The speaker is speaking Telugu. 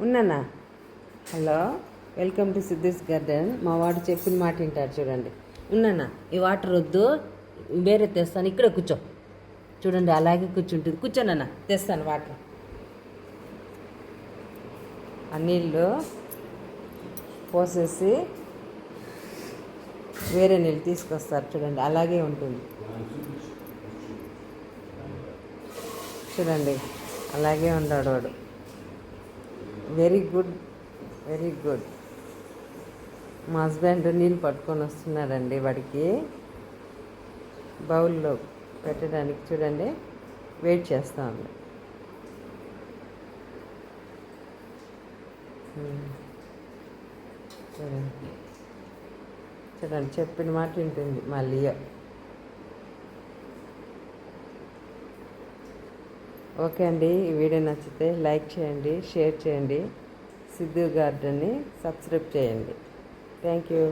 ఉన్నానా? Hello, welcome to Siddhu's garden. మా వాడు చెప్పిన మాట వింటారు చూడండి. ఉన్నానా? ఈ వాటర్ వద్దు, వేరే తెస్తాను. ఇక్కడ కూర్చో. చూడండి అలాగే కూర్చుంటుంది. కూర్చోనన్నా, తెస్తాను వాటర్. ఆ నీళ్ళు పోసేసి వేరే నీళ్ళు తీసుకొస్తారు చూడండి, అలాగే ఉంటుంది చూడండి, అలాగే ఉన్నాడు వాడు. Very good, very good. మా హస్బెండ్ నీళ్ళు పట్టుకొని వస్తున్నాడండి వాడికి బౌల్లో పెట్టడానికి. చూడండి, వెయిట్ చేస్తా ఉంది. చూడండి చూడండి, చెప్పిన మాట వింటుంది మా లియో. ఓకే అండి, ఈ వీడియో నచ్చితే లైక్ చేయండి, షేర్ చేయండి, సిద్ధూ గార్డెన్ని సబ్స్క్రైబ్ చేయండి. Thank you.